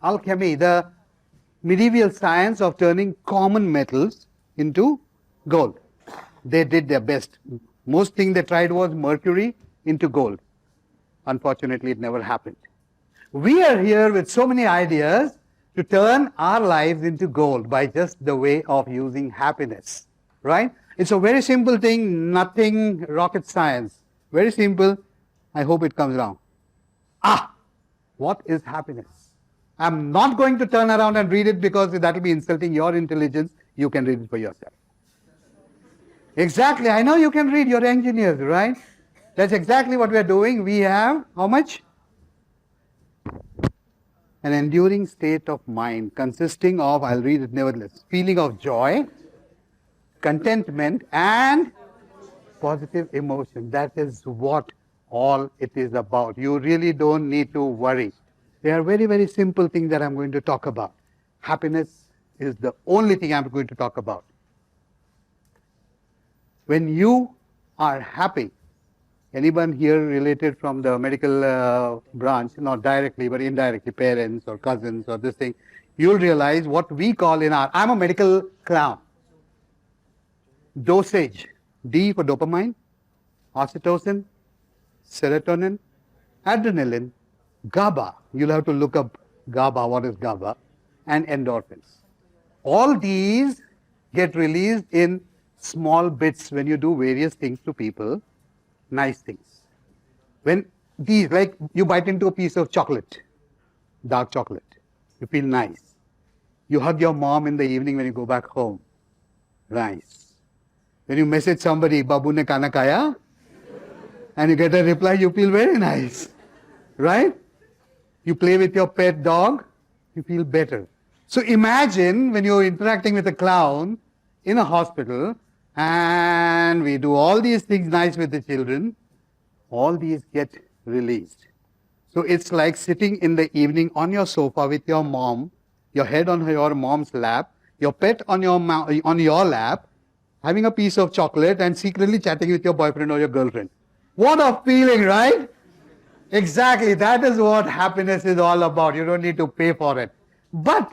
Alchemy, the medieval science of turning common metals into gold. They did their best. Most thing they tried was mercury into gold. Unfortunately, it never happened. We are here with so many ideas to turn our lives into gold by just the way of using happiness, right? It's a very simple thing, nothing rocket science. Very simple. I hope it comes around. What is happiness? I'm not going to turn around and read it because that will be insulting your intelligence. You can read it for yourself. Exactly. I know you can read. You're engineers, right? That's exactly what we're doing. We have, how much? An enduring state of mind consisting of, I'll read it nevertheless, feeling of joy, contentment, and positive emotion. That is what all it is about. You really don't need to worry. They are very, very simple things that I'm going to talk about. Happiness is the only thing I'm going to talk about. When you are happy, anyone here related from the medical branch, not directly but indirectly, parents or cousins or this thing, you'll realize what we call I'm a medical clown. Dosage, D for dopamine, oxytocin, serotonin, adrenaline, GABA. You'll have to look up GABA, what is GABA, and endorphins. All these get released in small bits when you do various things to people, nice things. When these, like you bite into a piece of chocolate, dark chocolate, you feel nice. You hug your mom in the evening when you go back home, nice. When you message somebody, Babu ne kana kaya, and you get a reply, you feel very nice, right? You play with your pet dog, you feel better. So imagine when you're interacting with a clown in a hospital, and we do all these things nice with the children, all these get released. So it's like sitting in the evening on your sofa with your mom, your head on your mom's lap, your pet on your lap, having a piece of chocolate and secretly chatting with your boyfriend or your girlfriend. What a feeling, right? Exactly, that is what happiness is all about. You don't need to pay for it. But,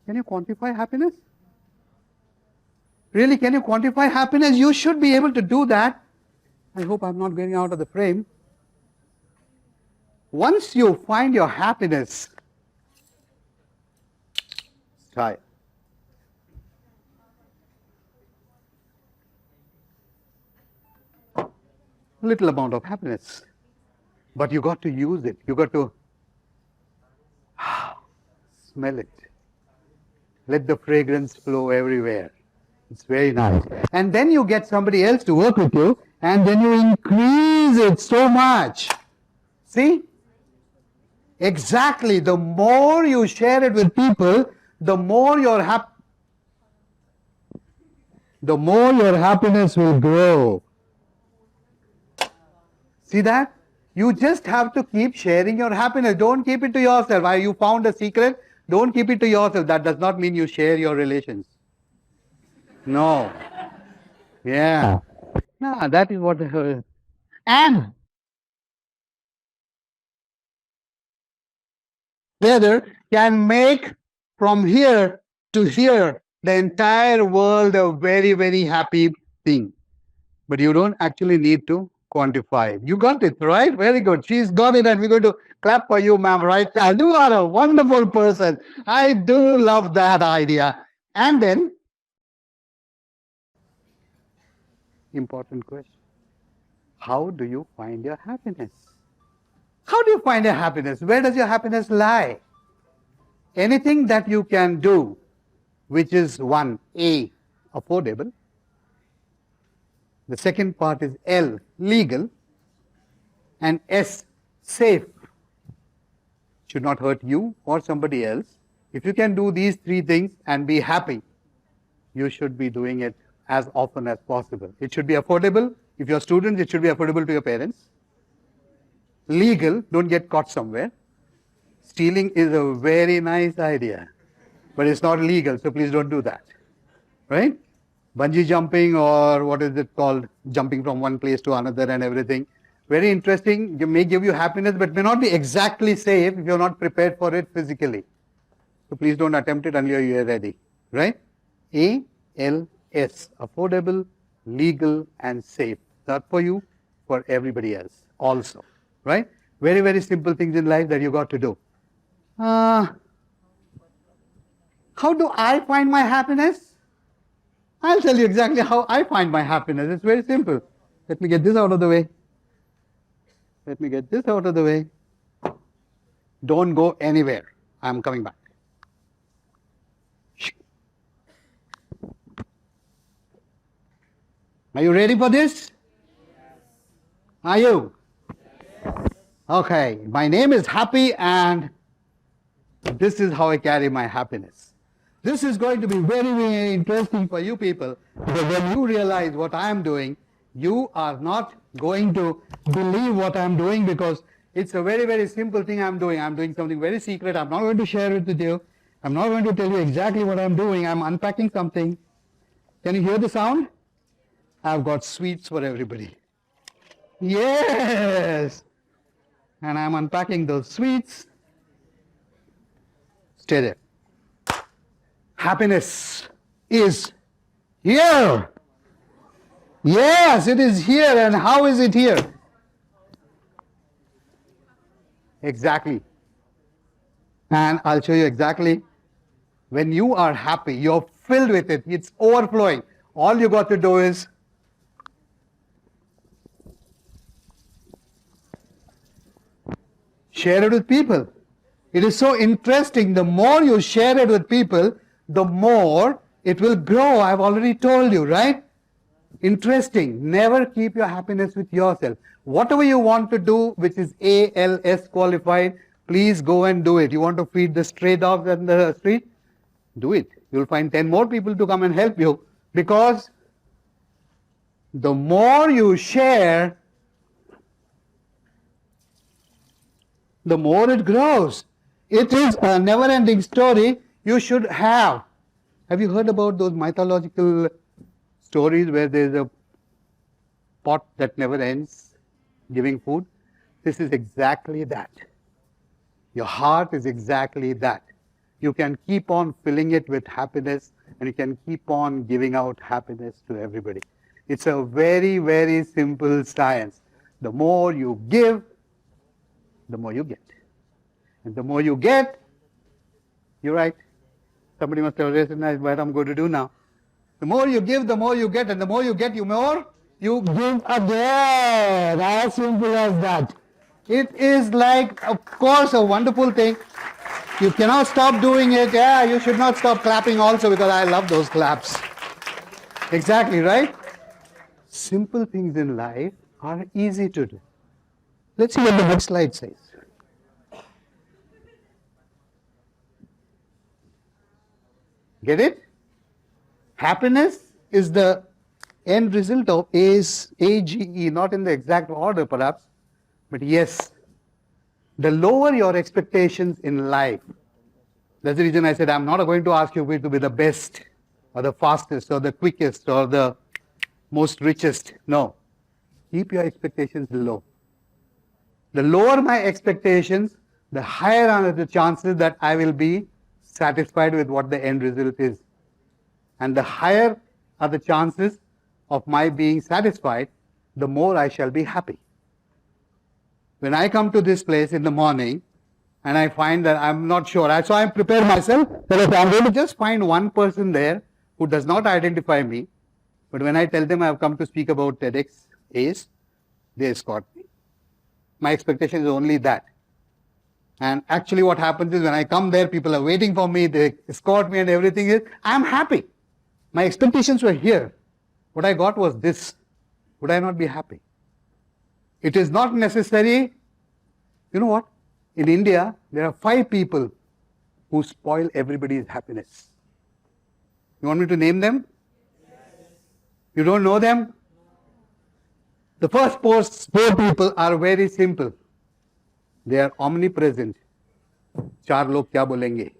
can you quantify happiness? Really, can you quantify happiness? You should be able to do that. I hope I'm not getting out of the frame. Once you find your happiness, try. Little amount of happiness. But you got to use it. You got to smell it. Let the fragrance flow everywhere. It's very nice. And then you get somebody else to work with you, and then you increase it so much. See? Exactly. The more you share it with people, the more your happiness will grow. See that? You just have to keep sharing your happiness. Don't keep it to yourself. You found a secret, don't keep it to yourself. That does not mean you share your relations. No. Yeah. No, that is what. And together can make from here to here the entire world a very, very happy thing. But you don't actually need to quantify it. You got it, right? Very good. She's got it, and we're going to clap for you, ma'am, right now. You are a wonderful person. I do love that idea. And then, important question. How do you find your happiness? How do you find your happiness? Where does your happiness lie? Anything that you can do, which is one, A, affordable. The second part is L, legal. And S, safe. Should not hurt you or somebody else. If you can do these three things and be happy, you should be doing it as often as possible. It should be affordable. If you're students, it should be affordable to your parents. Legal, don't get caught somewhere. Stealing is a very nice idea. but it's not legal, so please don't do that. Right? Bungee jumping, or what is it called? Jumping from one place to another and everything. Very interesting. It may give you happiness, but may not be exactly safe if you're not prepared for it physically. So please don't attempt it until you're ready. Right? ALS. Affordable, legal, and safe. Not for you, for everybody else also. Right? Very, very simple things in life that you got to do. How do I find my happiness? I'll tell you exactly how I find my happiness. It's very simple. Let me get this out of the way. Let me get this out of the way. Don't go anywhere. I'm coming back. Are you ready for this? Are you? Okay. My name is Happy, and this is how I carry my happiness. This is going to be very, very interesting for you people, because when you realize what I am doing, you are not going to believe what I am doing, because it's a very, very simple thing I'm doing. I'm doing something very secret. I'm not going to share it with you. I'm not going to tell you exactly what I'm doing. I'm unpacking something. Can you hear the sound? I've got sweets for everybody. Yes! And I'm unpacking those sweets. Stay there. Happiness is here. Yes, it is here. And how is it here? Exactly. And I'll show you exactly. When you are happy, you're filled with it. It's overflowing. All you got to do is share it with people. It is so interesting. The more you share it with people, the more it will grow. I've already told you, right? Interesting. Never keep your happiness with yourself. Whatever you want to do, which is ALS qualified, please go and do it. You want to feed the stray dogs on the street? Do it. You'll find 10 more people to come and help you, because the more you share, the more it grows. It is a never-ending story. You should have. Have you heard about those mythological stories where there's a pot that never ends giving food? This is exactly that. Your heart is exactly that. You can keep on filling it with happiness, and you can keep on giving out happiness to everybody. It's a very, very simple science. The more you give, the more you get. And the more you get, you're right. Somebody must have recognized what I'm going to do now. The more you give, the more you get, and the more you get, you give again. As simple as that. It is like, of course, a wonderful thing. You cannot stop doing it. Yeah, you should not stop clapping also, because I love those claps. Exactly, right? Simple things in life are easy to do. Let's see what the next slide says. Get it? Happiness is the end result of AGE, not in the exact order perhaps, but yes, the lower your expectations in life. That's the reason I said I'm not going to ask you to be the best or the fastest or the quickest or the most richest. No. Keep your expectations low. The lower my expectations, the higher are the chances that I will be satisfied with what the end result is. And the higher are the chances of my being satisfied, the more I shall be happy. When I come to this place in the morning and I find that I'm not sure, so I prepare myself that if I'm going to just find one person there who does not identify me, but when I tell them I've come to speak about TEDxACE, they escort me. My expectation is only that. And actually what happens is when I come there, people are waiting for me, they escort me and everything is, I'm happy. My expectations were here. What I got was this. Would I not be happy? It is not necessary. You know what? In India, there are 5 people who spoil everybody's happiness. You want me to name them? Yes. You don't know them? The first 4 people are very simple. They are omnipresent. 4 log kya bolenge?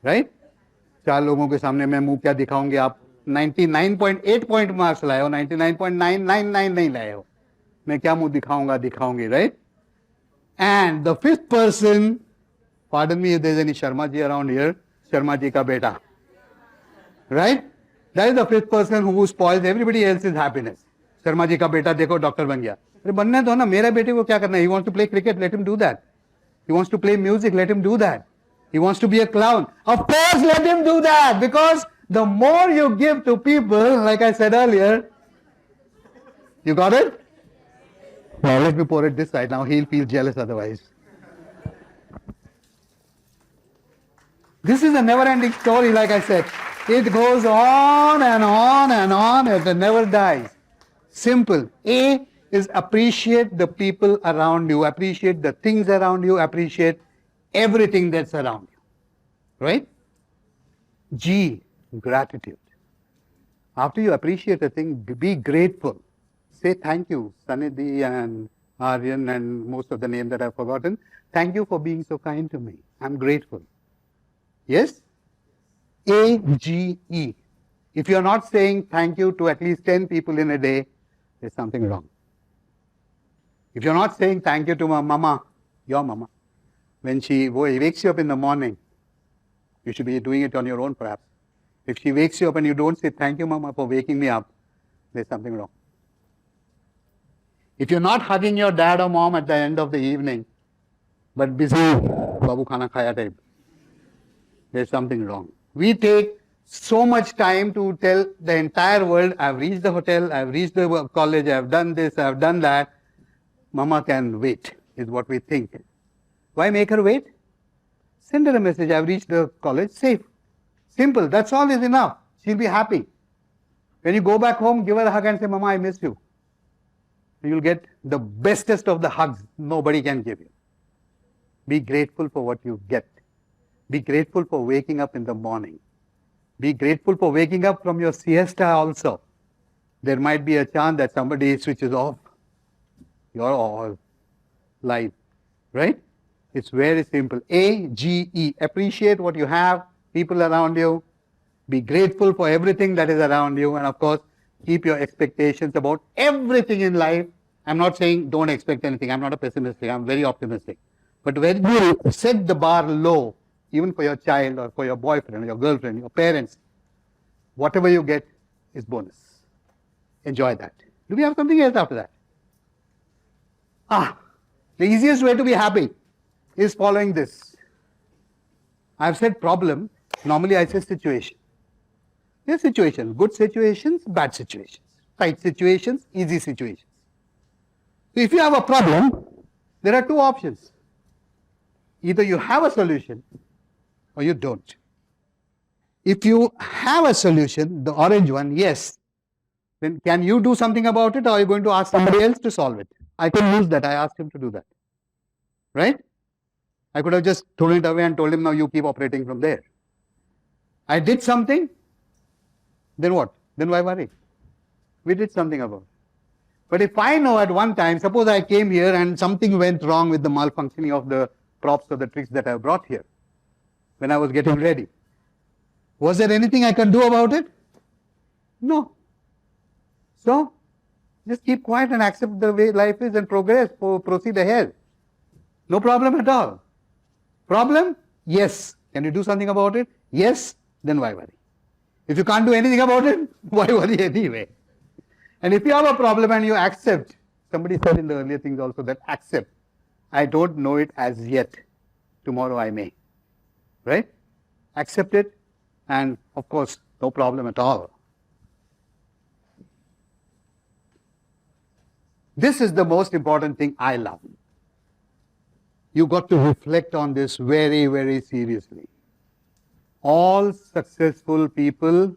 Right? 4 लोगों के सामने मैं मुंह क्या दिखाऊंगे? आप 99.8 point marks लाए हो, 99.999 नहीं लाए हो, मैं क्या मुंह दिखाऊंगी, right? And the fifth person, pardon me if there's any Sharma ji around here, Sharma ji ka beta, right? That is the fifth person who spoils everybody else's happiness. Sharma ji ka beta देखो doctor बन गया, अरे बनने दो ना, मेरे बेटे को क्या करना है? He wants to play cricket, let him do that. He wants to play music, let him do that. He wants to be a clown, of course let him do that, because the more you give to people, like I said earlier, you got it? Now let me pour it this side, now he'll feel jealous otherwise. This is a never-ending story, like I said. It goes on and on and on, and it never dies. Simple. A is appreciate the people around you, appreciate the things around you, appreciate everything that's around you. Right? G, gratitude. After you appreciate a thing, be grateful. Say thank you, Sanidhi and Aryan and most of the names that I've forgotten. Thank you for being so kind to me. I'm grateful. Yes? A, G, E. If you're not saying thank you to at least 10 people in a day, there's something wrong. If you're not saying thank you to my mama, your mama, when she wakes you up in the morning, you should be doing it on your own perhaps. If she wakes you up and you don't say thank you mama for waking me up, there's something wrong. If you're not hugging your dad or mom at the end of the evening, but busy, babu khana khaya type, there's something wrong. We take so much time to tell the entire world, I've reached the hotel, I've reached the college, I've done this, I've done that. Mama can wait, is what we think. Why make her wait? Send her a message, I've reached the college, safe. Simple, that's all is enough. She'll be happy. When you go back home, give her a hug and say, Mama, I miss you. You'll get the bestest of the hugs nobody can give you. Be grateful for what you get. Be grateful for waking up in the morning. Be grateful for waking up from your siesta also. There might be a chance that somebody switches off your life, right? It's very simple. A, G, E. Appreciate what you have, people around you. Be grateful for everything that is around you. And of course, keep your expectations about everything in life. I'm not saying don't expect anything. I'm not a pessimistic. I'm very optimistic. But when you set the bar low, even for your child or for your boyfriend or your girlfriend, your parents, whatever you get is bonus. Enjoy that. Do we have something else after that? The easiest way to be happy is following this. I've said problem. Normally I say situation. There are situations. Good situations, bad situations. Tight situations, easy situations. So if you have a problem, there are two options. Either you have a solution or you don't. If you have a solution, the orange one, yes, then can you do something about it or are you going to ask somebody else to solve it? I can use that. I asked him to do that. Right? I could have just thrown it away and told him, now you keep operating from there. I did something, then what? Then why worry? We did something about it. But if I know at one time, suppose I came here and something went wrong with the malfunctioning of the props or the tricks that I brought here when I was getting ready. Was there anything I can do about it? No. So, just keep quiet and accept the way life is and progress, proceed ahead. No problem at all. Problem? Yes. Can you do something about it? Yes. Then why worry? If you can't do anything about it, why worry anyway? And if you have a problem and you accept, somebody said in the earlier things also that accept. I don't know it as yet. Tomorrow I may. Right? Accept it and of course, no problem at all. This is the most important thing I love. You got to reflect on this very, very seriously. All successful people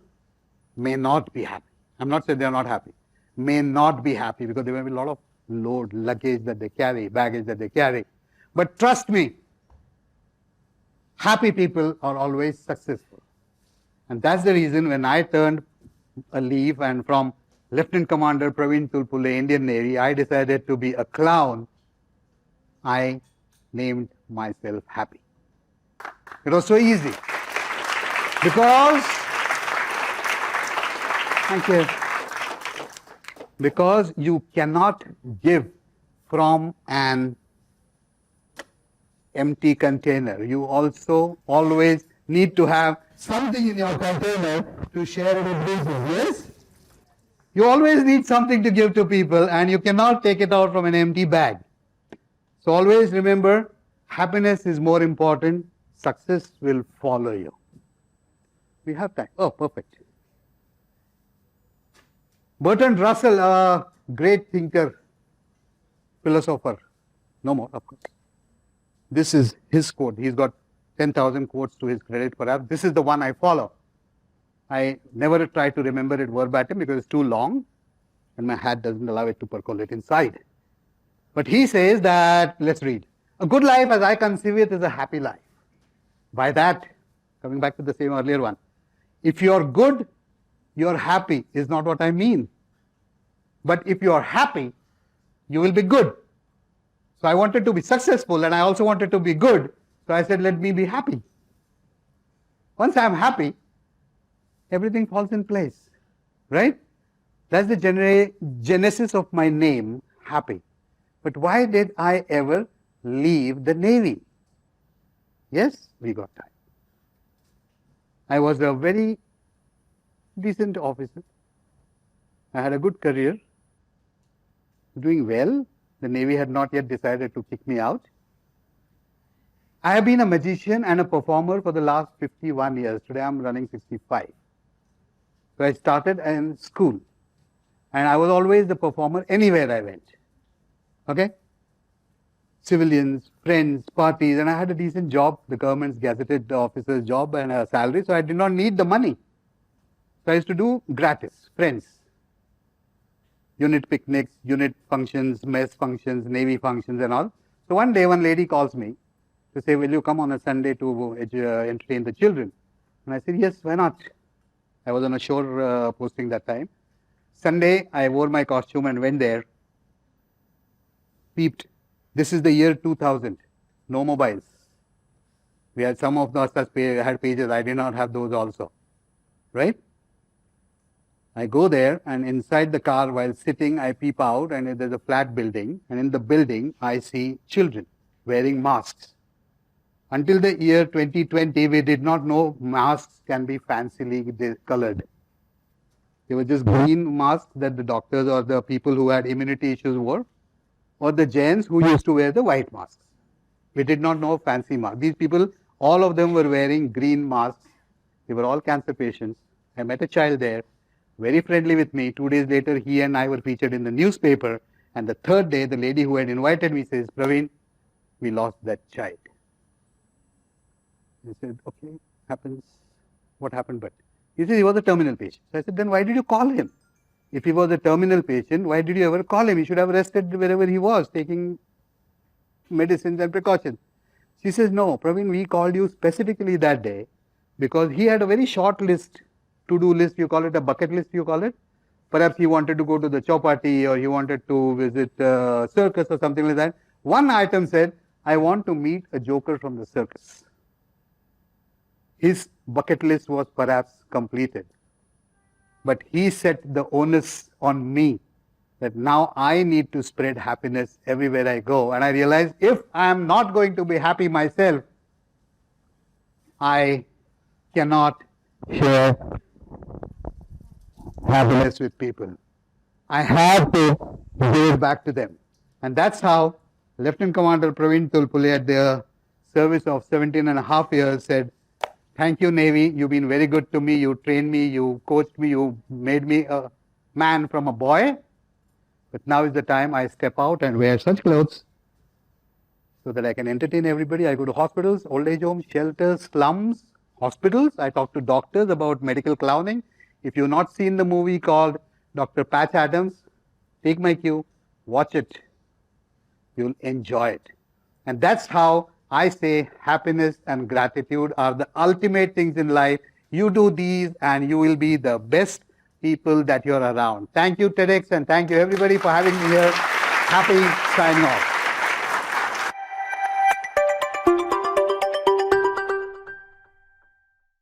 may not be happy. I'm not saying they're not happy. May not be happy because there may be a lot of load, luggage that they carry, baggage that they carry. But trust me, happy people are always successful. And that's the reason when I turned a leaf and from Lieutenant Commander Pravin Tulpule, Indian Navy, I decided to be a clown. I named myself Happy. It was so easy. Because, thank you. Because you cannot give from an empty container. You also always need to have something in your container to share it with people. Yes? You always need something to give to people, and you cannot take it out from an empty bag. So always remember, happiness is more important. Success will follow you. We have time. Oh, perfect. Bertrand Russell, a great thinker, philosopher. No more, of course. This is his quote. He's got 10,000 quotes to his credit, perhaps. This is the one I follow. I never try to remember it verbatim because it's too long and my hat doesn't allow it to percolate inside. But he says that, let's read. A good life as I conceive it is a happy life. By that, coming back to the same earlier one, if you're good, you're happy is not what I mean. But if you're happy, you will be good. So I wanted to be successful and I also wanted to be good. So I said, let me be happy. Once I'm happy, everything falls in place. Right? That's the genesis of my name, Happy. But why did I ever leave the Navy? Yes, we got time. I was a very decent officer. I had a good career, doing well. The Navy had not yet decided to kick me out. I have been a magician and a performer for the last 51 years. Today I'm running 65. So I started in school. And I was always the performer anywhere I went. Okay? Civilians, friends, parties, and I had a decent job, the government's gazetted officer's job and a salary, so I did not need the money. So I used to do gratis, friends. Unit picnics, unit functions, mess functions, Navy functions and all. So one day one lady calls me to say, will you come on a Sunday to entertain the children? And I said, yes, why not? I was on a shore posting that time. Sunday, I wore my costume and went there, peeped. This is the year 2000, no mobiles. We had some of us had pages, I did not have those also, right? I go there and inside the car while sitting, I peep out and there's a flat building and in the building, I see children wearing masks. Until the year 2020, we did not know masks can be fancily colored. They were just green masks that the doctors or the people who had immunity issues wore, or the Jains who used to wear the white masks. We did not know fancy masks. These people, all of them were wearing green masks. They were all cancer patients. I met a child there, very friendly with me. 2 days later, he and I were featured in the newspaper. And the third day, the lady who had invited me says, Pravin, we lost that child. I said, okay, happens. What happened? But he said he was a terminal patient. So I said, then why did you call him? If he was a terminal patient, why did you ever call him? You should have rested wherever he was, taking medicines and precautions. She says, no, Pravin, we called you specifically that day because he had a very short list, to-do list, you call it a bucket list, you call it. Perhaps he wanted to go to the chowpatty or he wanted to visit a circus or something like that. One item said, I want to meet a joker from the circus. His bucket list was perhaps completed. But he set the onus on me that now I need to spread happiness everywhere I go. And I realized if I am not going to be happy myself, I cannot share happiness with people. I have to give it back to them. And that's how Lieutenant Commander Pravin Tulpule at the service of 17.5 years said, thank you, Navy. You've been very good to me. You trained me. You coached me. You made me a man from a boy. But now is the time I step out and wear such clothes so that I can entertain everybody. I go to hospitals, old age homes, shelters, slums, hospitals. I talk to doctors about medical clowning. If you've not seen the movie called Dr. Patch Adams, take my cue, watch it. You'll enjoy it. And that's how I say happiness and gratitude are the ultimate things in life. You do these and you will be the best people that you're around. Thank you, TEDx, and thank you everybody for having me here. Happy signing off.